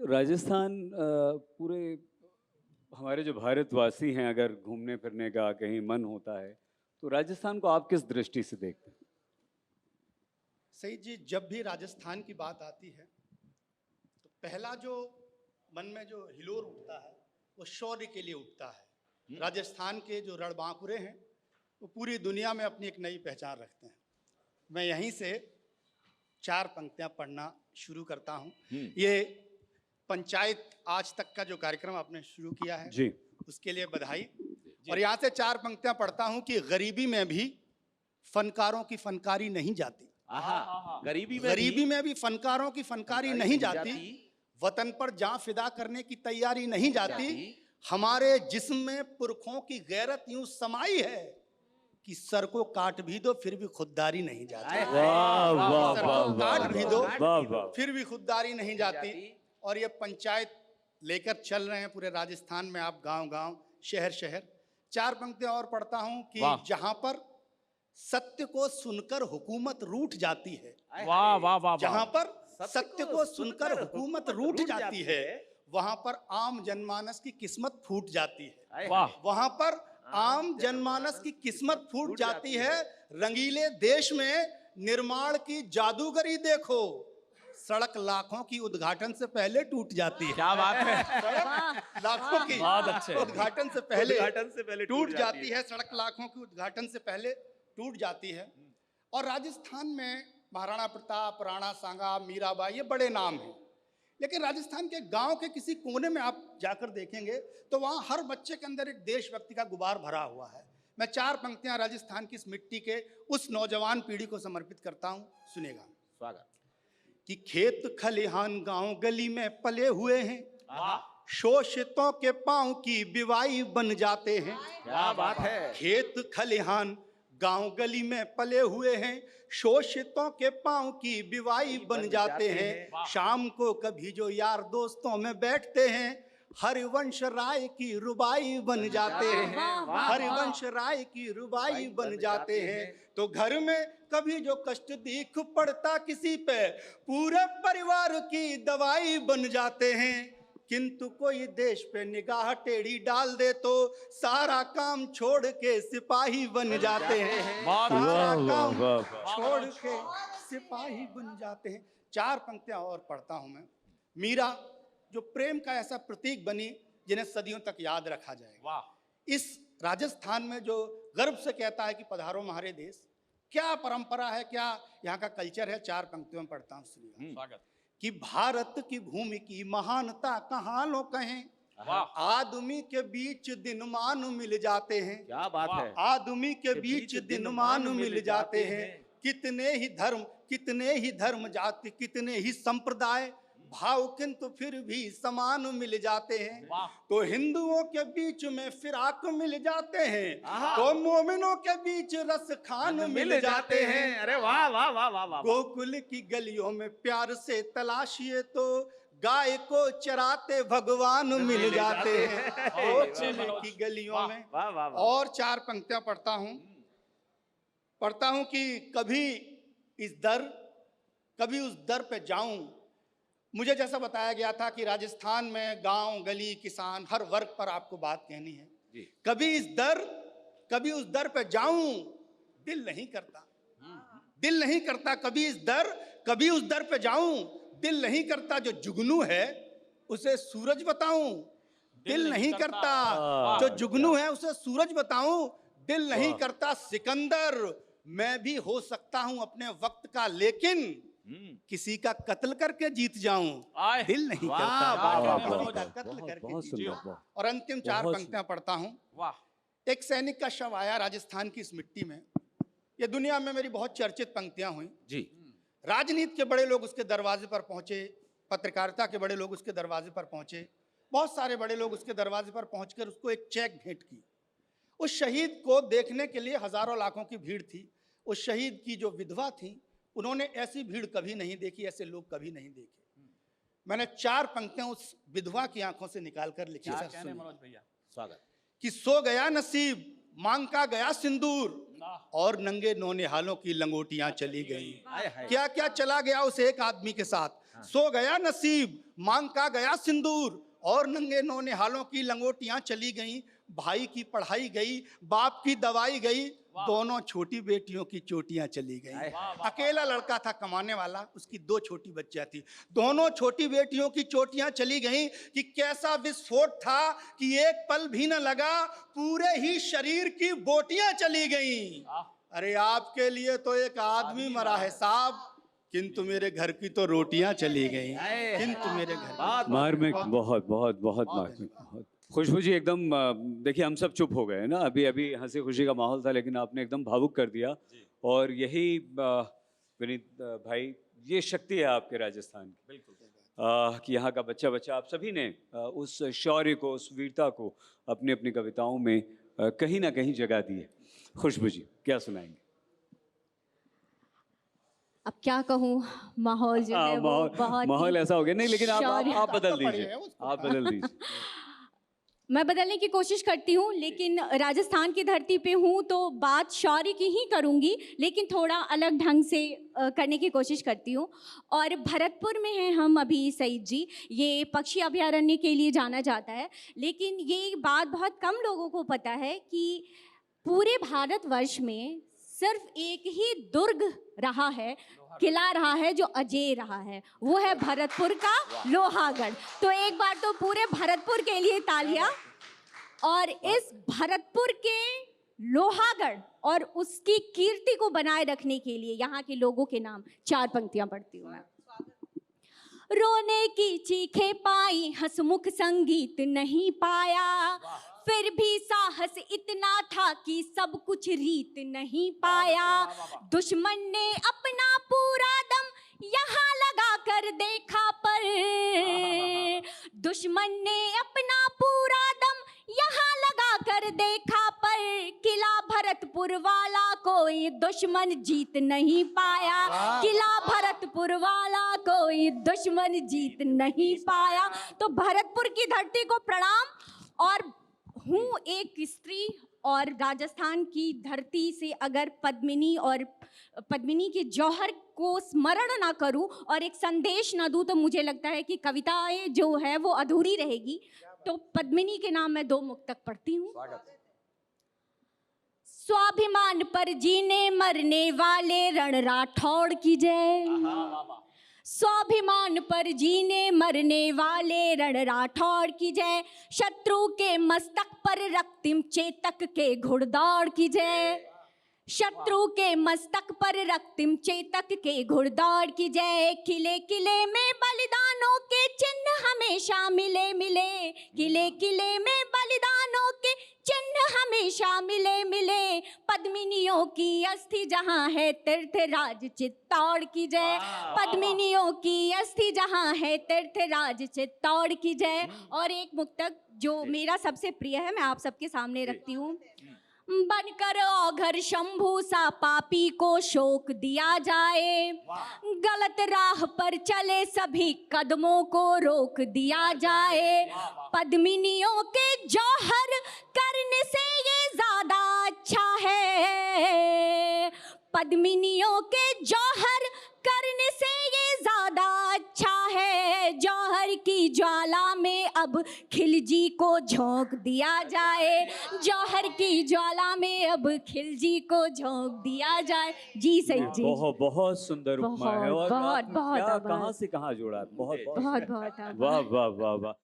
राजस्थान पूरे हमारे जो भारतवासी हैं, अगर घूमने फिरने का कहीं मन होता है तो राजस्थान को आप किस दृष्टि से देखते हैं? सही जी, जब भी राजस्थान की बात आती है तो पहला जो मन में जो हिलोर उठता है वो शौर्य के लिए उठता है। राजस्थान के जो रणबांकुरे हैं वो पूरी दुनिया में अपनी एक नई पहचान रखते हैं। मैं यहीं से चार पंक्तियां पढ़ना शुरू करता हूं। ये पंचायत आज तक का जो कार्यक्रम आपने शुरू किया है जी, उसके लिए बधाई। और यहाँ से चार पंक्तियां पढ़ता हूं कि गरीबी में भी फनकारों की फनकारी नहीं जाती। गरीबी में भी फनकारों की फनकारी नहीं जाती। वतन पर जान फिदा करने की तैयारी नहीं जाती। हमारे जिस्म में पुरखों की गैरत यूं समाई है कि सर को काट भी दो फिर भी खुददारी नहीं जाती। वाह वाह सर वाह को काट भी दो वाह वाह। फिर भी खुददारी नहीं जाती। और ये पंचायत लेकर चल रहे हैं पूरे राजस्थान में, आप गांव गांव शहर शहर। चार पंक्तियां और पढ़ता हूं कि जहां पर सत्य को सुनकर हुकूमत रूठ जाती है, वाह वाह वाह, जहां पर सत्य को सुनकर हुकूमत रूठ जाती है वहां पर आम जनमानस की किस्मत फूट जाती है। वाह, वहां पर आम जनमानस की किस्मत फूट जाती है। रंगीले देश में निर्माण की जादूगरी देखो, सड़क लाखों की उद्घाटन से पहले टूट जाती है। क्या बात है। सड़क लाखों की बहुत अच्छे। उद्घाटन से पहले टूट जाती है। सड़क लाखों की उद्घाटन से पहले टूट जाती है। और राजस्थान में महाराणा प्रताप, राणा सांगा, मीराबाई, ये बड़े नाम हैं। लेकिन राजस्थान के गांव के किसी कोने में आप जाकर देखेंगे तो वहाँ हर बच्चे के अंदर एक देशभक्ति का गुबार भरा हुआ है। मैं चार पंक्तियां राजस्थान की इस मिट्टी के उस नौजवान पीढ़ी को समर्पित करता हूँ, सुनेगा। स्वागत। कि खेत खलिहान गांव गली में पले हुए हैं, शोषितों के पांव की बिवाई बन जाते हैं। क्या बात है। खेत खलिहान गांव गली में पले हुए हैं, शोषितों के पांव की बिवाई बन जाते हैं। शाम को कभी जो यार दोस्तों में बैठते हैं, हरिवंश राय की रुबाई बन जाते हैं। हरिवंश राय की रुबाई बन जाते हैं। तो घर में कभी जो कष्ट दिख पड़ता किसी पे, पूरे परिवार की दवाई बन जाते हैं। किंतु कोई देश पे निगाह टेढ़ी डाल दे तो सारा काम छोड़ के सिपाही बन जाते हैं। सारा काम छोड़ के सिपाही बन जाते हैं। चार पंक्तियां और पढ़ता हूं मैं। मीरा जो प्रेम का ऐसा प्रतीक बनी जिन्हें सदियों तक याद रखा जाएगा। इस राजस्थान में जो गर्व से कहता है कि पधारो हमारे देश, क्या परंपरा है, क्या यहाँ का कल्चर है। चार पंक्तियों में पढ़ता हूँ, सुनिए। कि भारत की भूमि की महानता कहाँ लो कहें, आदमी के बीच दिनमान मिल जाते हैं। क्या बात है। आदमी के बीच दिनमान मिल जाते हैं। कितने ही धर्म जाति, कितने ही संप्रदाय, भाव किंतु फिर भी समान मिल जाते हैं। तो हिंदुओं के बीच में फिराक मिल जाते हैं, तो मोमिनों के बीच रस खान मिल जाते हैं। अरे वाह वाह वाह वाह वाह। गोकुल की गलियों में प्यार से तलाशिए तो गाय को चराते भगवान मिल जाते हैं। गोकुल की गलियों में। और चार पंक्तियां पढ़ता हूं कि कभी उस दर पे जाऊं। मुझे जैसा बताया गया था कि राजस्थान में गांव गली किसान हर वर्ग पर आपको बात कहनी है जी। कभी उस दर पे जाऊं, दिल नहीं करता। कभी उस दर पे जाऊं, दिल नहीं करता। जो जुगनू है उसे सूरज बताऊं, दिल नहीं करता। जो जुगनू है उसे सूरज बताऊं, दिल नहीं करता। सिकंदर मैं भी हो सकता हूं अपने वक्त का, लेकिन किसी का कत्ल करके जीत जाऊं, दिल नहीं करता। कत्ल करके जीत जाऊं। और अंतिम चार पंक्तियां पढ़ता हूं। एक सैनिक का शव आया राजस्थान की इस मिट्टी में। ये दुनिया में मेरी बहुत चर्चित पंक्तियां हुई जी। राजनीति के बड़े लोग उसके दरवाजे पर पहुंचे, पत्रकारिता के बड़े लोग उसके दरवाजे पर पहुंचे, बहुत सारे बड़े लोग उसके दरवाजे पर पहुंचकर उसको एक चेक भेंट की। उस शहीद को देखने के लिए हजारों लाखों की भीड़ थी। उस शहीद की जो विधवा थी, उन्होंने ऐसी भीड़ कभी नहीं देखी, ऐसे लोग कभी नहीं देखे। मैंने चार पंक्तियां उस विधवा की आंखों से निकालकर लिखी। मनोज भैया स्वागत। कि सो गया नसीब, मांग का गया सिंदूर, और नंगे नौनिहालों की लंगोटियां चली गई। क्या क्या चला गया उस एक आदमी के साथ। सो गया नसीब, मांग का गया सिंदूर, और नंगे नौनिहालों की लंगोटियां चली गईं, भाई की पढ़ाई गई, बाप की दवाई गई, दोनों छोटी बेटियों की चोटियां चली गईं। अकेला लड़का था कमाने वाला, उसकी 2 छोटी बच्चियां थी, दोनों छोटी बेटियों की चोटियां चली गईं। कि कैसा विस्फोट था कि एक पल भी न लगा, पूरे ही शरीर की बोटियां चली गईं। अरे आपके लिए तो एक आदमी मरा है साहब, किंतु मेरे घर की तो रोटियां चली गईं, किंतु मेरे घर की। मार्मिक, बहुत बहुत बहुत मार्मिक, बहुत। खुशबू जी एकदम देखिए हम सब चुप हो गए ना, अभी अभी हंसी खुशी का माहौल था, लेकिन आपने एकदम भावुक कर दिया। और यही विनीत भाई, ये शक्ति है आपके राजस्थान की, बिल्कुल, कि यहाँ का बच्चा बच्चा आप सभी ने उस शौर्य को, उस वीरता को अपनी अपनी कविताओं में कहीं ना कहीं जगह दी है। खुशबू जी क्या सुनाएंगे? अब क्या कहूँ, माहौल जो है वो बहुत माहौल ऐसा हो गया। नहीं लेकिन शौर्य- आप बदल दीजिए, आप बदल दीजिए। मैं बदलने की कोशिश करती हूँ, लेकिन राजस्थान की धरती पे हूँ तो बात शौर्य की ही करूँगी, लेकिन थोड़ा अलग ढंग से करने की कोशिश करती हूँ। और भरतपुर में हैं हम अभी सईद जी, ये पक्षी अभयारण्य के लिए जाना जाता है, लेकिन ये बात बहुत कम लोगों को पता है कि पूरे भारतवर्ष में सिर्फ एक ही दुर्ग रहा है, किला रहा है जो अजेय रहा है, वो है भरतपुर का लोहागढ़। तो एक बार तो पूरे भरतपुर के लिए तालियां। और इस भरतपुर के लोहागढ़ और उसकी कीर्ति को बनाए रखने के लिए यहाँ के लोगों के नाम 4 पंक्तियां पढ़ती हूँ मैं। रोने की चीखें पाई, हंसमुख संगीत नहीं पाया, फिर भी साहस इतना था कि सब कुछ रीत नहीं पाया। दुश्मन ने अपना पूरा दम यहाँ लगा कर देखा, पर दुश्मन ने अपना पूरा दम यहाँ लगा कर देखा, पर किला भरतपुर वाला कोई दुश्मन जीत नहीं पाया। किला भरतपुर वाला कोई दुश्मन जीत नहीं पाया। तो भरतपुर की धरती को प्रणाम। और हूँ एक स्त्री, और राजस्थान की धरती से अगर पद्मिनी के जौहर को स्मरण ना करूं और एक संदेश ना दूं, तो मुझे लगता है कि कविताएं जो है वो अधूरी रहेगी। तो पद्मिनी के नाम मैं 2 मुक्तक पढ़ती हूँ। स्वाभिमान पर जीने मरने वाले रण राठौड़ की जय। स्वाभिमान पर जीने मरने वाले रण राठौड़ की जय। शत्रु के मस्तक पर रक्तिम चेतक के घुड़दौड़ की जय। शत्रु के मस्तक पर रक्तिम चेतक के घुड़दौड़ की जय। किले किले में बलिदानों के चिन्ह हमेशा मिले मिले। किले किले में बलिदानों के चिन्ह हमेशा मिले मिले। पद्मिनियों की अस्थि जहाँ है तीर्थराज चित्तौड़ की जय। पद्मिनियों की अस्थि जहाँ है तीर्थराज चित्तौड़ की जय। और एक मुक्तक जो मेरा सबसे प्रिय है, मैं आप सबके सामने रखती हूँ। बनकर औघर शंभू सा पापी को शोक दिया जाए। गलत राह पर चले सभी कदमों को रोक दिया जाए। पद्मिनियों के जौहर करने से ये ज्यादा अच्छा है। पद्मिनियों के जौहर करने से ये ज्यादा अच्छा है। जौहर की ज्वाला में अब खिलजी को झोंक दिया जाए। जौहर की ज्वाला में अब खिलजी को झोंक दिया जाए। जी सही जी। बहुत बहुत सुंदर उपमा है। और बहुत बहुत कहाँ से कहाँ जोड़ा, बहुत बहुत बहुत वाह वाह वाह वाह।